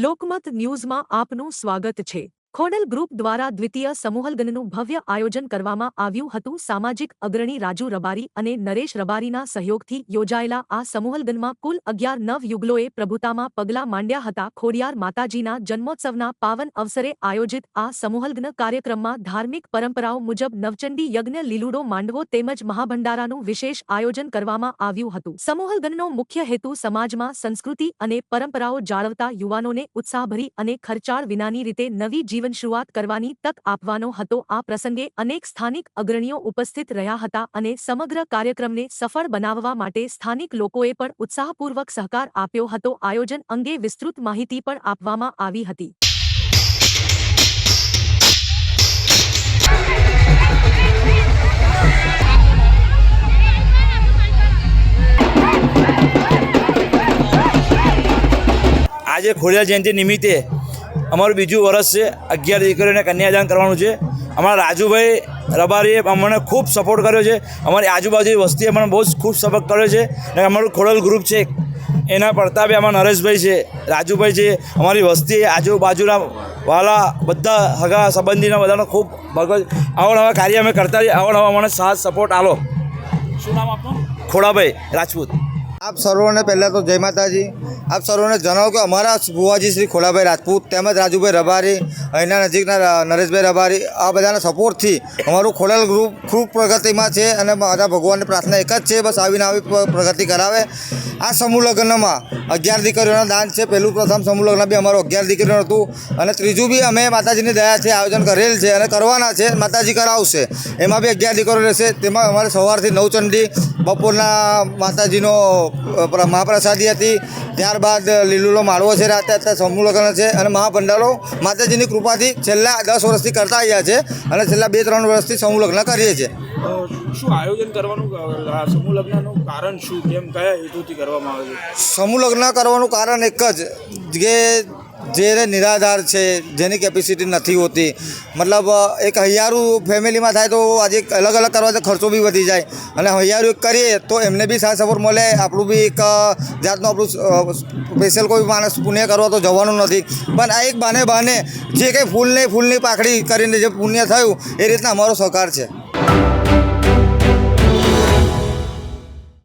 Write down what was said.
લોકમત ન્યૂઝમાં આપનું સ્વાગત છે। ખોડલ ગ્રુપ દ્વારા દ્વિતીય સમૂહલગ્નનું ભવ્ય આયોજન કરવામાં આવ્યું હતું। સામાજિક અગ્રણી રાજુ રબારી અને નરેશ રબારીના સહયોગથી યોજાયેલા આ સમૂહલગ્નમાં કુલ 11 નવયુગલોએ પ્રભુતામાં પગલાં માંડ્યા હતા। ખોડિયાર માતાજીના જન્મોત્સવના પાવન અવસરે આયોજિત આ સમૂહલગ્ન કાર્યક્રમમાં ધાર્મિક પરંપરાઓ મુજબ નવચંડી યજ્ઞ, લીલુડો માંડવો તેમજ મહાભંડારાનું વિશેષ આયોજન કરવામાં આવ્યું હતું। સમૂહલગ્નનો મુખ્ય હેતુ સમાજમાં સંસ્કૃતિ અને પરંપરાઓ જાળવતા યુવાનોને ઉત્સાહભરી અને ખર્ચાળ વિનાની રીતે નવી જીવન શરૂઆત કરવાની તક આપવાનો હતો। આ પ્રસંગે અનેક સ્થાનિક અગ્રણીઓ ઉપસ્થિત રહ્યા હતા અને સમગ્ર કાર્યક્રમને સફળ બનાવવા માટે સ્થાનિક લોકોએ પણ ઉત્સાહપૂર્વક સહકાર આપ્યો હતો। આયોજન અંગે વિસ્તૃત માહિતી પણ આપવામાં આવી હતી। आज खोडियार जयंती निमित्ते अमर बीजू वर्ष से 11 દીકરીઓને कन्यादान करवानुं छे। अमरा राजूभाई रबारीए अमने खूब सपोर्ट कर्यो छे। अमरी आजूबाजू वस्ती अमने बहुत खूब सपोर्ट कर्यो छे। ने अमरुं खोडल ग्रुप छे एना प्रतापे अमरा नरेशभाई छे, राजूभाई छे, अमरी वस्ती आजूबाजूना वाला बधा हगा संबंधीना बधानो खूब भगवत अवनवा कार्य अमे करता रहीए। अवनवा अमने साथ सपोर्ट आलो। शुं नाम आपनुं? खोडाभाई राजपूत। आप सर्वोने पहले तो जय माताजी। आप सर्वोने जणावो कि अमरा बुआजी श्री खोडाभाई राजपूत तेमज राजूभाई रबारी अहींना नजीकना नरेशभाई रबारी आ बधाना सपोर्टथी अमारुं खोडल ग्रुप खूब प्रगतिमां छे अने माता भगवाननी प्रार्थना एक ज छे, बस आवीने आवी प्रगति करावे। आ समूह लग्नमा 11 દીકરીઓના दान छे। पहेलुं प्रथम समूह लग्न बी अमारुं 11 દીકરીઓનું हतुं अने त्रीजुं बी अमे माताजीनी दयाथी आयोजन करेल छे अने करवाना छे। माताजी करावशे एमां बी 11 દીકરીઓ रहेशे। तेमां अमारे सवारथी नवचंडी, बपोરના माताजीनो महाप्रसादी हती, त्यारबाद લીલુડો माळવો छे, राते अत्यारे समूह लग्न छे अने महाभंडारो माताजीनी कृपाथी छेल्ला 10 વર્ષથી करता आव्या छे अने छेल्ला 2-3 વર્ષથી समूह लग्न करीए छे। શું આયોજન કરવાનું સમૂહ લગ્નનું કારણ શું, કેમ કયા હેતુથી કરવામાં આવે છે? समूह लग्न करवानुं कारण एक ज के जे निराधार है, जेनी केपेसिटी नहीं होती, मतलब एक हैयारू फैमिली में थाय तो आज अलग अलग करवा तो खर्चो भी वधी जाए अने हैयारू एक करिए तो एमने भी साथ सपोर्ट मळे। आपणुं भी एक जातनुं आपणुं स्पेशल कोई माणस पुण्य करवा तो जवानुं नथी, पण आ एक बाने जे कंई फूलनी पाखड़ी करीने जे पुण्य थयुं ए रीतना अमारो सहकार छे।